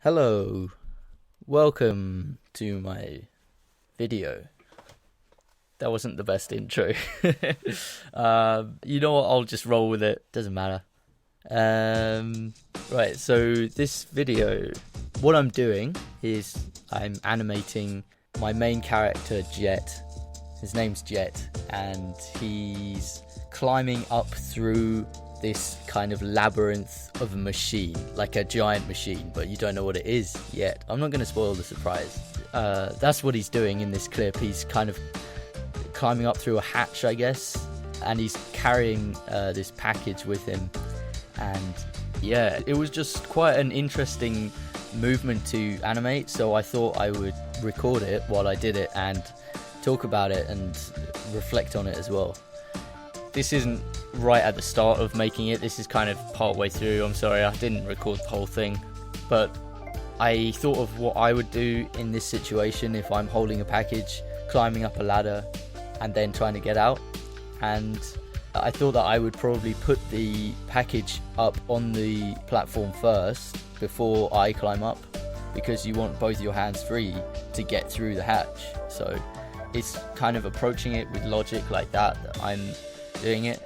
Hello, welcome to my video. That wasn't the best intro. You know what, I'll just roll with it, doesn't matter. Right, so this video, what I'm doing is I'm animating my main character, Jet. His name's Jet, and he's climbing up through this kind of labyrinth of a machine, like a giant machine, but you don't know what it is yet. I'm not going to spoil the surprise. That's what he's doing in this clip. He's kind of climbing up through a hatch, I guess, and he's carrying this package with him. And yeah, it was just quite an interesting movement to animate, so I thought I would record it while I did it and talk about it and reflect on it as well. This isn't right at the start of making it, this is kind of part way through. I'm sorry I didn't record the whole thing, but I thought of what I would do in this situation if I'm holding a package, climbing up a ladder and then trying to get out. And I thought that I would probably put the package up on the platform first before I climb up, because you want both your hands free to get through the hatch. So it's kind of approaching it with logic like that I'm doing it.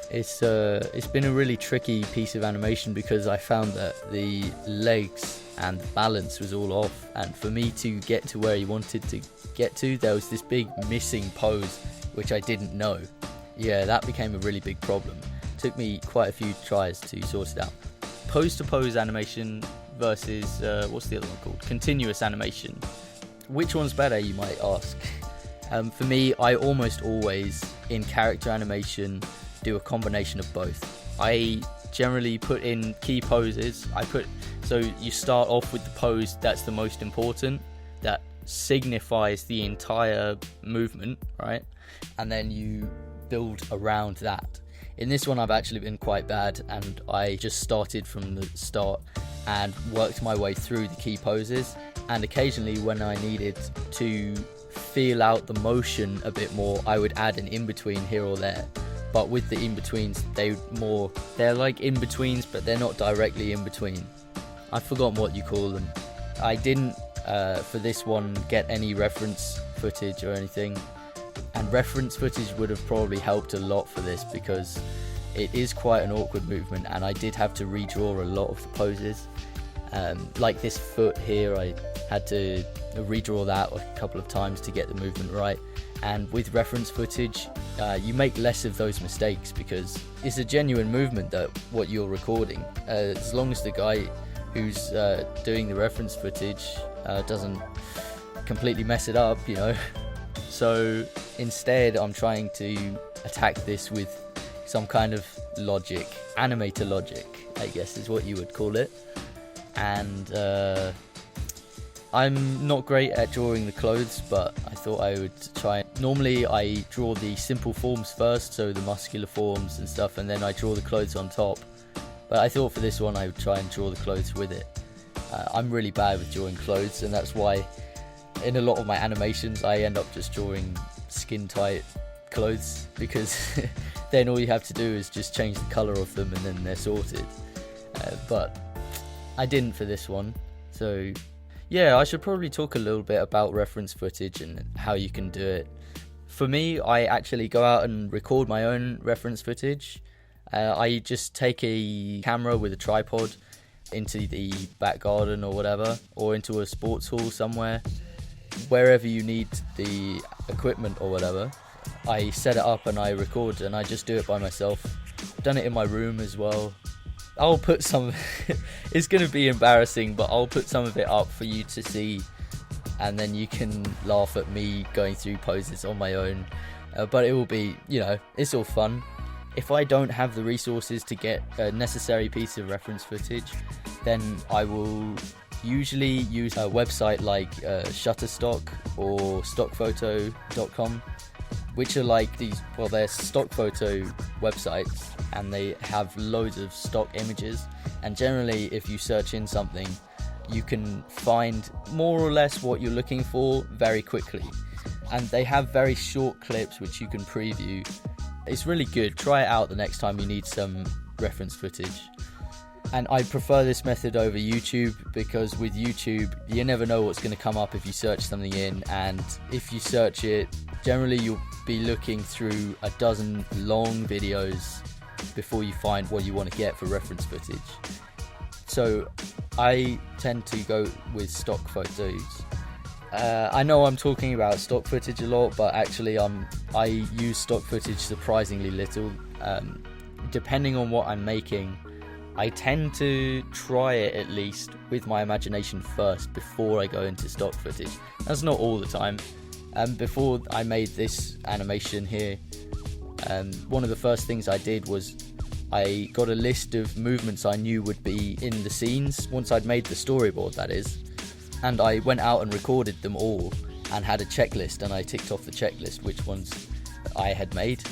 It's been a really tricky piece of animation because I found that the legs and the balance was all off, and for me to get to where he wanted to get to, there was this big missing pose which I didn't know. Yeah, that became a really big problem. Took me quite a few tries to sort it out. Pose to pose animation versus what's the other one called? Continuous animation. Which one's better, you might ask? For me, I almost always in character animation do a combination of both. I generally put in key poses. So you start off with the pose that's the most important, that signifies the entire movement, right? And then you build around that. In this one I've actually been quite bad, and I just started from the start and worked my way through the key poses, and occasionally when I needed to feel out the motion a bit more, I would add an in-between here or there. But with the in-betweens, they're like in-betweens, but they're not directly in-between. I've forgotten what you call them. I didn't, for this one, get any reference footage or anything. And reference footage would have probably helped a lot for this, because it is quite an awkward movement, and I did have to redraw a lot of the poses. Like this foot here, I had to redraw that a couple of times to get the movement right. And with reference footage, you make less of those mistakes because it's a genuine movement that what you're recording. As long as the guy who's doing the reference footage doesn't completely mess it up, you know. So instead, I'm trying to attack this with some kind of logic, animator logic, I guess is what you would call it. And I'm not great at drawing the clothes, but I thought I would try. Normally I draw the simple forms first, so the muscular forms and stuff, and then I draw the clothes on top. But I thought for this one I would try and draw the clothes with it. I'm really bad with drawing clothes, and that's why in a lot of my animations I end up just drawing skin tight clothes, because then all you have to do is just change the colour of them and then they're sorted. But I didn't for this one. So yeah, I should probably talk a little bit about reference footage and how you can do it. For me, I actually go out and record my own reference footage. I just take a camera with a tripod into the back garden or whatever, or into a sports hall somewhere. Wherever you need the equipment or whatever, I set it up and I record, and I just do it by myself. I've done it in my room as well. I'll put some it's going to be embarrassing, but I'll put some of it up for you to see, and then you can laugh at me going through poses on my own. But it will be, you know, it's all fun. If I don't have the resources to get a necessary piece of reference footage, then I will usually use a website like Shutterstock or stockphoto.com, which are like these, well, they're stock photo websites, and they have loads of stock images, and generally if you search in something you can find more or less what you're looking for very quickly, and they have very short clips which you can preview. It's really good. Try it out the next time you need some reference footage. And I prefer this method over YouTube, because with YouTube you never know what's going to come up if you search something in, and if you search it, generally you'll be looking through a dozen long videos before you find what you want to get for reference footage. So I tend to go with stock photos. I know I'm talking about stock footage a lot, but actually I use stock footage surprisingly little. Depending on what I'm making, I tend to try it at least with my imagination first before I go into stock footage. That's not all the time. Before I made this animation here, one of the first things I did was I got a list of movements I knew would be in the scenes once I'd made the storyboard, that is, and I went out and recorded them all and had a checklist, and I ticked off the checklist which ones I had made,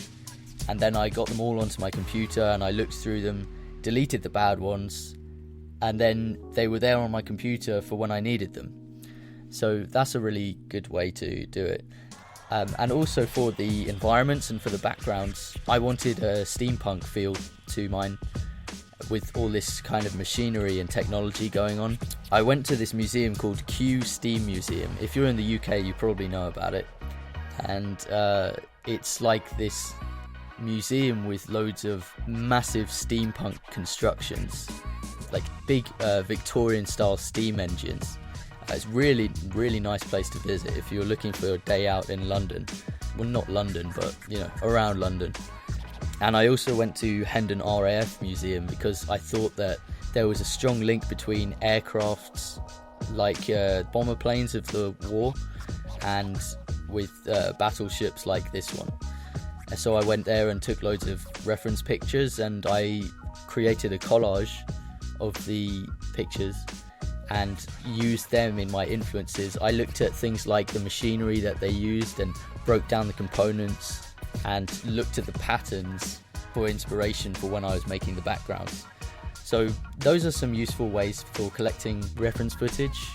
and then I got them all onto my computer and I looked through them, deleted the bad ones, and then they were there on my computer for when I needed them. So that's a really good way to do it. And also for the environments and for the backgrounds, I wanted a steampunk feel to mine with all this kind of machinery and technology going on. I went to this museum called Q Steam Museum. If you're in the UK, you probably know about it. And it's like this museum with loads of massive steampunk constructions, like big Victorian style steam engines. It's really nice place to visit if you're looking for a day out in London. Well, not London, but around London. And I also went to Hendon RAF Museum because I thought that there was a strong link between aircrafts like bomber planes of the war and with battleships like this one. And so I went there and took loads of reference pictures, and I created a collage of the pictures and used them in my influences. I looked at things like the machinery that they used and broke down the components and looked at the patterns for inspiration for when I was making the backgrounds. So those are some useful ways for collecting reference footage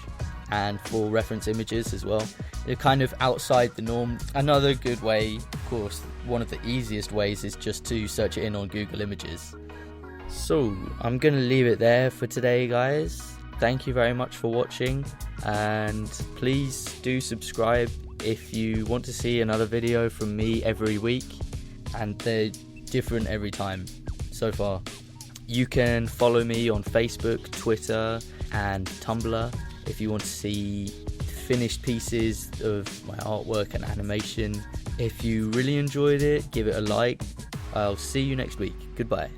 and for reference images as well. They're kind of outside the norm. Another good way, of course, one of the easiest ways, is just to search it in on Google Images. So I'm gonna leave it there for today, guys. Thank you very much for watching, and please do subscribe if you want to see another video from me every week, and they're different every time so far. You can follow me on Facebook, Twitter and Tumblr if you want to see finished pieces of my artwork and animation. If you really enjoyed it, give it a like. I'll see you next week. Goodbye.